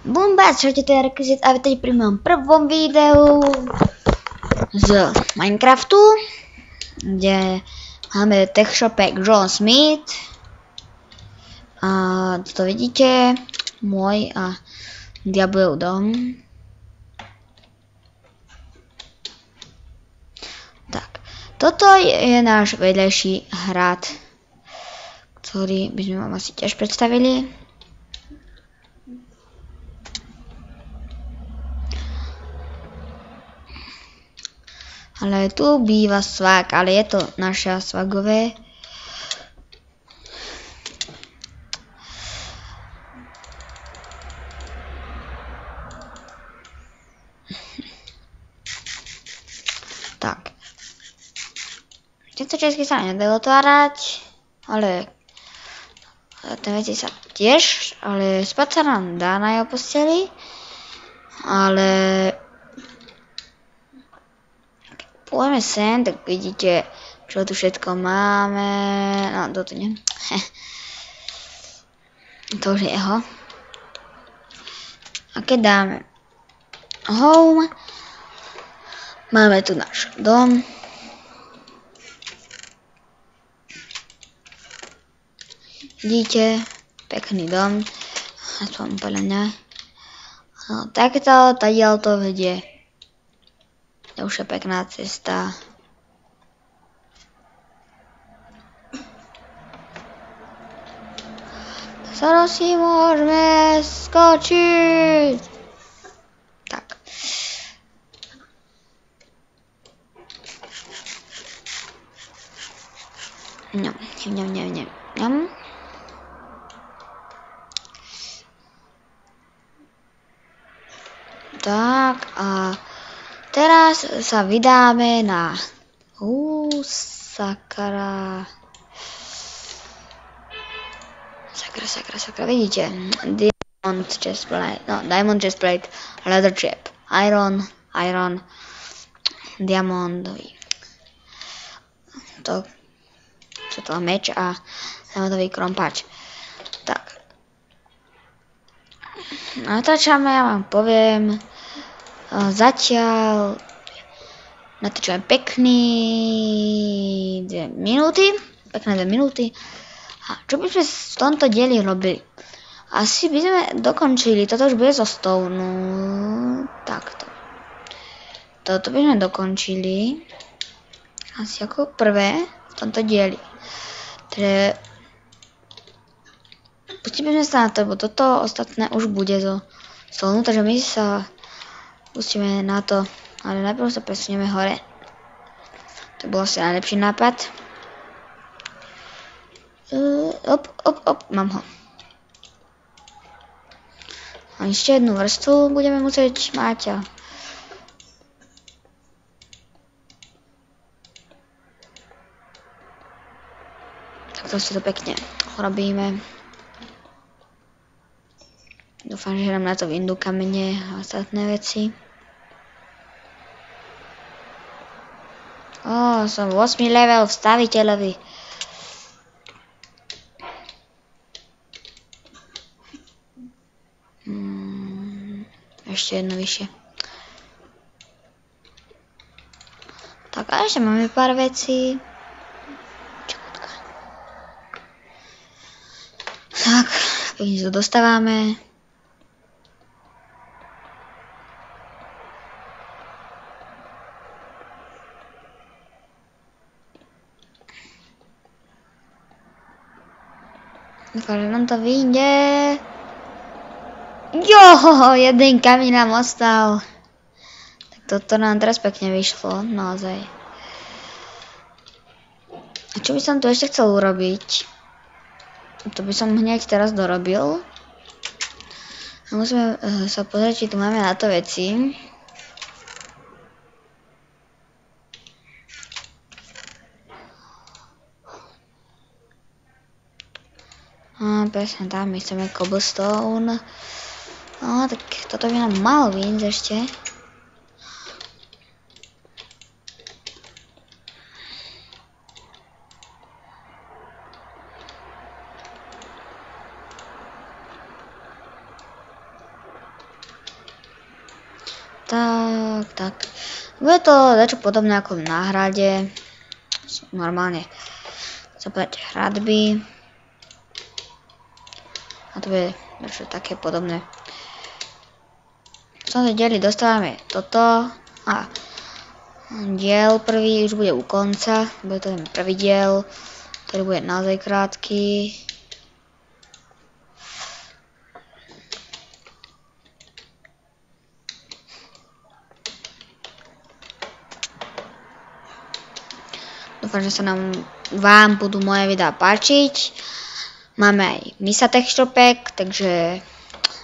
Bomba, čaute, to je Rekvizit a teď pri mojom prvom videu z Minecraftu, kde máme techshopek John Smith a to vidíte, môj a Diablev dom. Tak, toto je náš vedľajší hrad, ktorý by sme vám asi tiež predstavili. Ale tu býva svag, ale je to naša svagové. Tak. Tieto česky sa nedajú otvárať, ale ten veci sa tiež, ale spať sa nám dá na jeho posteli, ale pôjdeme sem, tak vidíte, čo tu všetko máme. No, toto nie. To už je jeho. A keď dáme home, máme tu náš dom. Vidíte, pekný dom. Aspoň podľa mňa. No, takto, tadiaľ to vedie. Je už je pekná cesta. Teraz si môžeme skočiť. Tak. Ňam. Tak a teraz sa vydáme na sakra, vidíte, diamond chestplate, no, diamond chestplate, leather chip, iron, diamondový, to, čo to meč a diamondový krompač. Tak, natáčame, ja vám poviem, zatiaľ natáčame pekné 2 minúty. A čo by sme v tomto dieli robili? Asi by sme dokončili, toto už bude zo stone, takto. Toto by sme dokončili asi ako prvé v tomto dieli. Takže pustíme sa na to, lebo toto ostatné už bude zo stone, takže my sa pustíme na to, ale najprv sa presunieme hore. To bol asi najlepší nápad. Mám ho. A ešte jednu vrstvu budeme musieť mať. Takto si to pekne robíme. Dúfam, že nám na to vyjdú kamene a ostatné veci. Som 8 level v staviteľovi. Ešte jedno vyššie. Tak a ešte máme pár vecí. Čakutka. Tak, pekne to dostávame. Dúfam, že nám to vyjde. Jeden kamín nám ostal. Tak toto nám teraz pekne vyšlo, naozaj. A čo by som tu ešte chcel urobiť? To by som hneď teraz dorobil. A musíme sa pozrieť, či tu máme na to veci. Presne tam, my chceme cobblestone. No, tak toto by nám malo vyjsť ešte. Tak. Bude to dačo podobné ako v náhrade. Normálne zapadať hradby. A to bude dačo také podobné. V tomto dieli dostávame toto. A diel prvý už bude u konca. Bude to ten prvý diel, ktorý bude naozaj krátky. Dúfam, že sa vám budú moje videá páčiť. Máme aj Misa Texture Pack, takže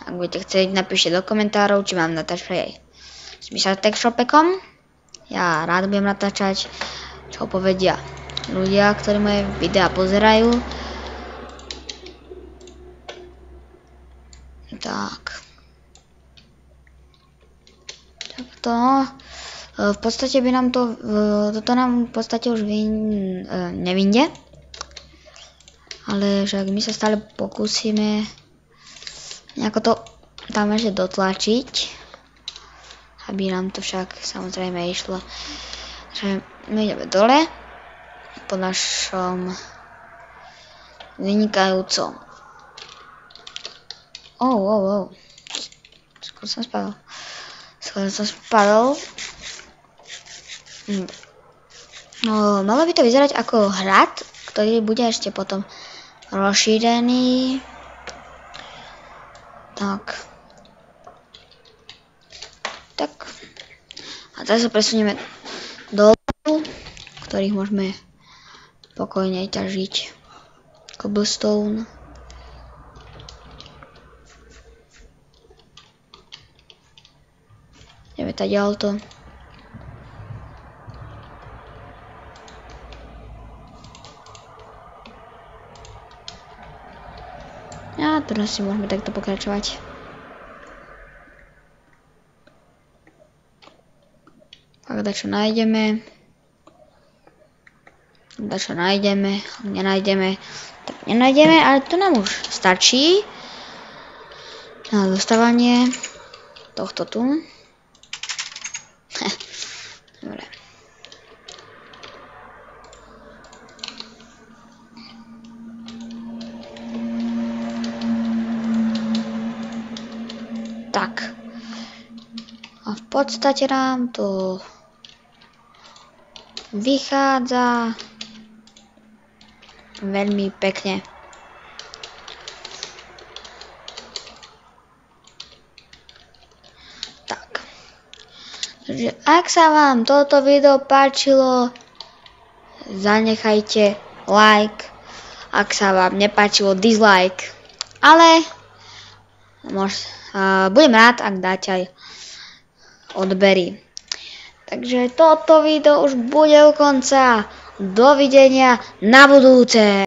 ak budete chcieť, napíšte do komentárov, či mám natáčať aj s Misa Texture Packom. Ja rád budem natáčať, čo povedia ľudia, ktorí moje videá pozerajú. Tak. Takto. V podstate by nám to, toto nám v podstate už nevinde. Ale však my sa stále pokúsime nejako to tam ešte dotlačiť. Aby nám to však samozrejme išlo. Takže my ideme dole. Po našom vynikajúcom. Skôr som spadol. No, malo by to vyzerať ako hrad, ktorý bude ešte potom rozšírený. Tak. A teraz sa presunieme dolu, ktorých môžeme pokojne ťažiť cobblestone. Ideme tá ďalto. A teraz si môžeme takto pokračovať. Ak dačo nájdeme, ak nenájdeme, tak nenájdeme, ale to nám už stačí na dostávanie tohto tu. Dobre. Tak. A v podstate nám to vychádza veľmi pekne. Tak. Takže ak sa vám toto video páčilo, zanechajte like. Ak sa vám nepáčilo, dislike. Ale budem rád, ak dáte aj odbery. Takže toto video už bude u konca. Dovidenia na budúce.